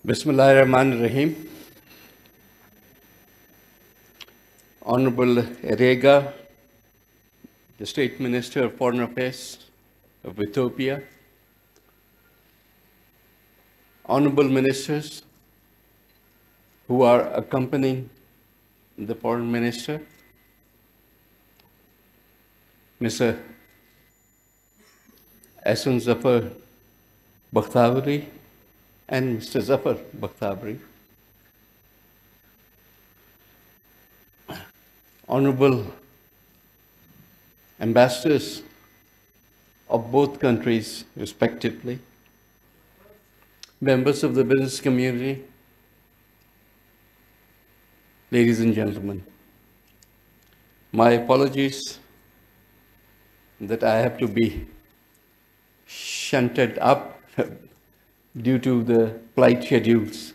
Bismillahirrahmanirrahim. Honorable Erega, the State Minister of Foreign Affairs of Ethiopia, Honorable Ministers who are accompanying the Foreign Minister, Mr. Ahsan Zafar Bakhtabari and Mr. Zafar Bakhtabari, Honorable Ambassadors of both countries respectively, members of the business community, ladies and gentlemen, my apologies that I have to be shunted up due to the flight schedules.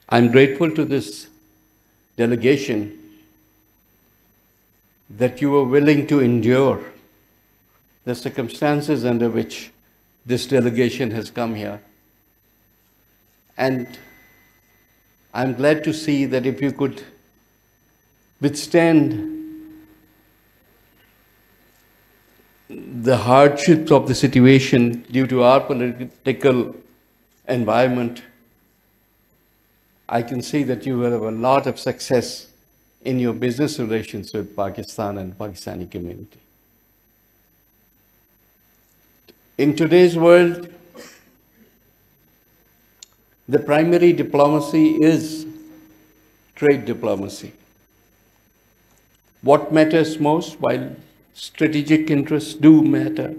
I'm grateful to this delegation that you were willing to endure the circumstances under which this delegation has come here. And I'm glad to see that if you could withstand the hardships of the situation due to our political environment, I can see that you will have a lot of success in your business relations with Pakistan and Pakistani community. In today's world, the primary diplomacy is trade diplomacy. What matters most, while strategic interests do matter,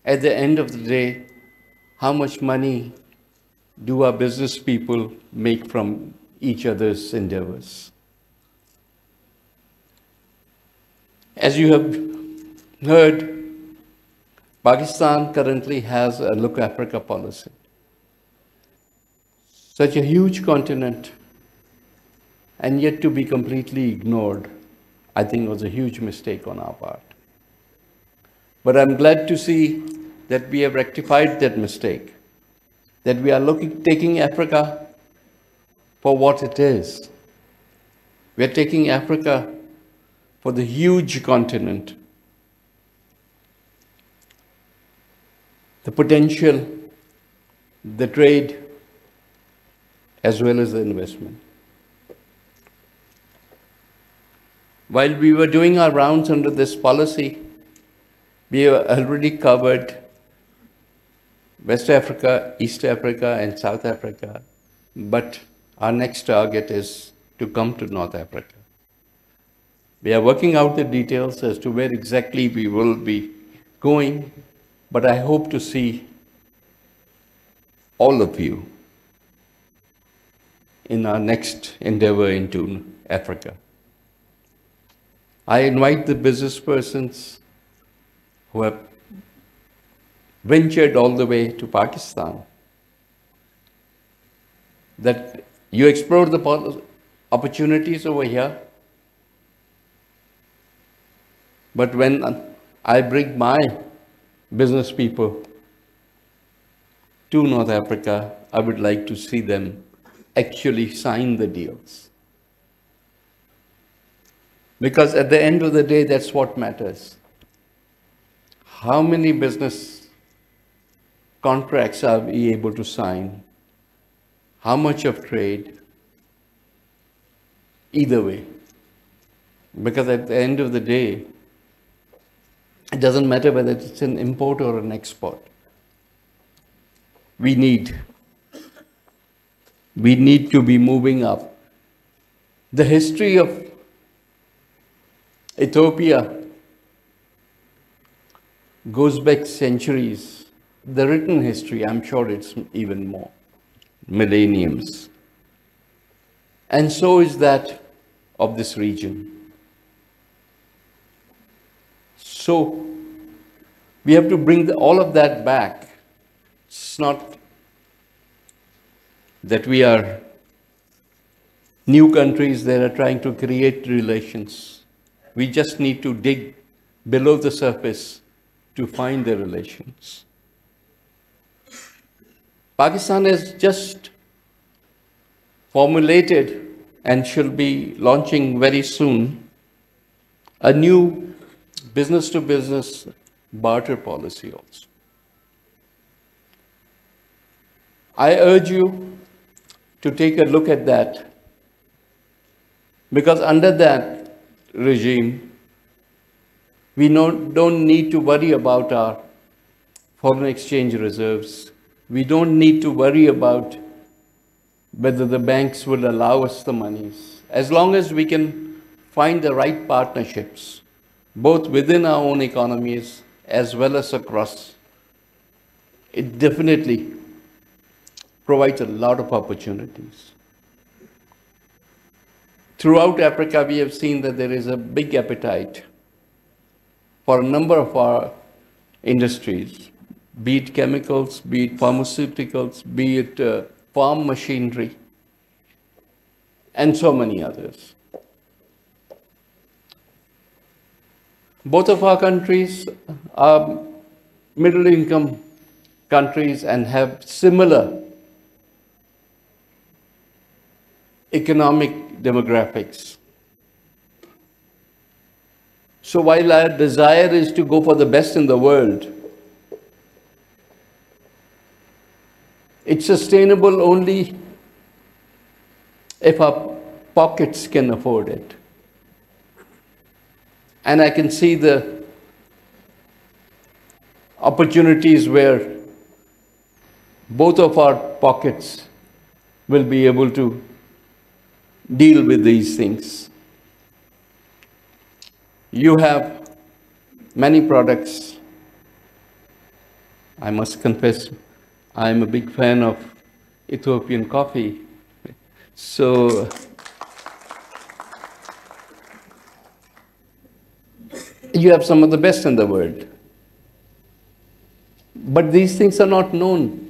at the end of the day, how much money do our business people make from each other's endeavors? As you have heard, Pakistan currently has a Look Africa policy. Such a huge continent, and yet to be completely ignored, I think was a huge mistake on our part. But I'm glad to see that we have rectified that mistake, that we are taking Africa for what it is. We are taking Africa for the huge continent, the potential, the trade, as well as the investment. While we were doing our rounds under this policy, we have already covered West Africa, East Africa, and South Africa, but our next target is to come to North Africa. We are working out the details as to where exactly we will be going, but I hope to see all of you in our next endeavor into Africa. I invite the business persons who have ventured all the way to Pakistan, that you explore the opportunities over here. But when I bring my business people to North Africa, I would like to see them actually sign the deals. Because at the end of the day, that's what matters. How many business contracts are we able to sign? How much of trade? Either way. Because at the end of the day, it doesn't matter whether it's an import or an export. We need to be moving up. The history of Ethiopia goes back centuries. The written history, I'm sure it's even more, millenniums. And so is that of this region. So we have to bring all of that back. It's not that we are new countries that are trying to create relations. We just need to dig below the surface to find the relations. Pakistan has just formulated and should be launching very soon a new business-to-business barter policy also. I urge you to take a look at that, because under that regime, we don't need to worry about our foreign exchange reserves. We don't need to worry about whether the banks will allow us the monies. As long as we can find the right partnerships, both within our own economies as well as across, it definitely provides a lot of opportunities. Throughout Africa, we have seen that there is a big appetite for a number of our industries, be it chemicals, be it pharmaceuticals, be it farm machinery, and so many others. Both of our countries are middle-income countries and have similar economic demographics. So while our desire is to go for the best in the world, it's sustainable only if our pockets can afford it. And I can see the opportunities where both of our pockets will be able to deal with these things. You have many products. I must confess, I'm a big fan of Ethiopian coffee. So you have some of the best in the world. But these things are not known.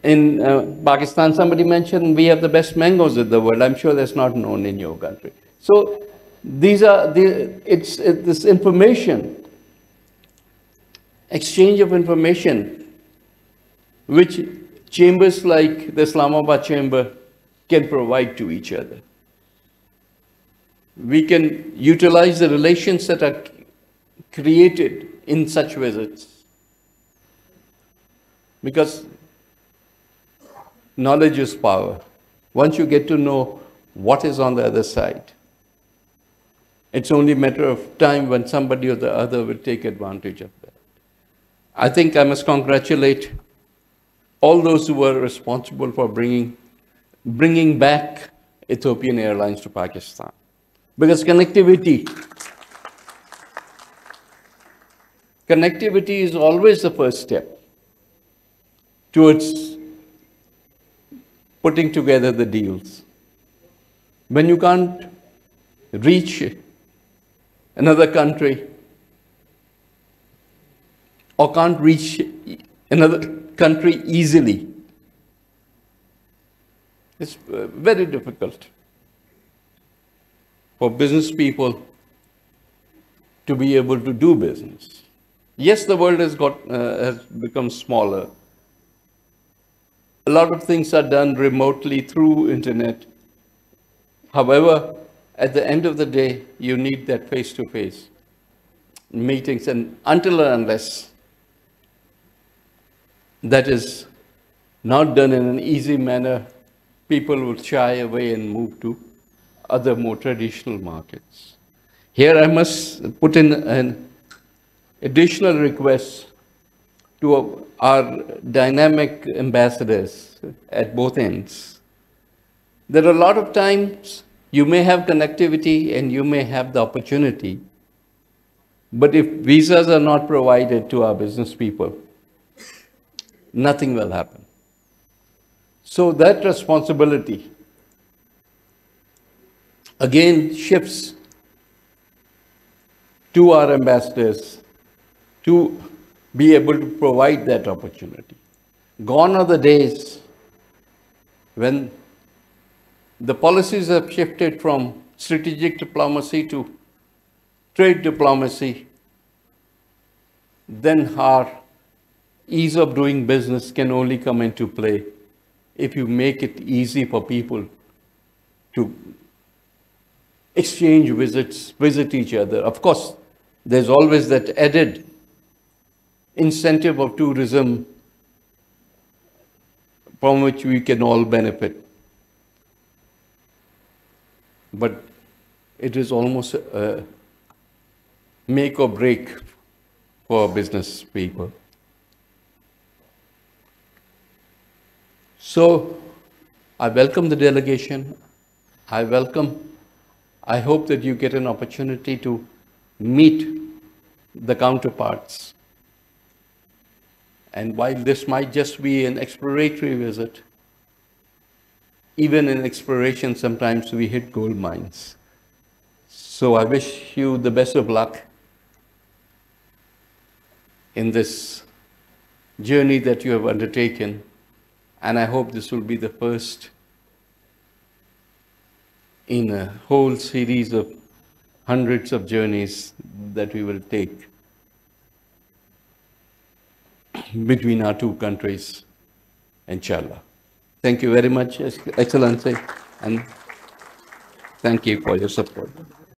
In Pakistan, somebody mentioned we have the best mangoes in the world. I'm sure that's not known in your country. So it's this information, exchange of information, which chambers like the Islamabad chamber can provide to each other. We can utilize the relations that are created in such visits, because knowledge is power. Once you get to know what is on the other side, it's only a matter of time when somebody or the other will take advantage of that. I think I must congratulate all those who were responsible for bringing back Ethiopian Airlines to Pakistan. Because connectivity is always the first step towards putting together the deals. When you can't reach another country or can't reach another country easily, it's very difficult for business people to be able to do business. Yes, the world has become smaller. A lot of things are done remotely through internet. However, at the end of the day, you need that face-to-face meetings, and until or unless that is not done in an easy manner, people will shy away and move to other more traditional markets. Here I must put in an additional request to our dynamic ambassadors at both ends. There are a lot of times you may have connectivity and you may have the opportunity, but if visas are not provided to our business people, nothing will happen. So that responsibility again shifts to our ambassadors to be able to provide that opportunity. Gone are the days when the policies have shifted from strategic diplomacy to trade diplomacy. Then our ease of doing business can only come into play if you make it easy for people to exchange visits, visit each other. Of course, there's always that added incentive of tourism from which we can all benefit. But it is almost a make or break for business people. So I welcome the delegation. I hope that you get an opportunity to meet the counterparts. And while this might just be an exploratory visit, even in exploration, sometimes we hit gold mines. So I wish you the best of luck in this journey that you have undertaken. And I hope this will be the first in a whole series of hundreds of journeys that we will take between our two countries, inshallah. Thank you very much, Excellency, and thank you for your support.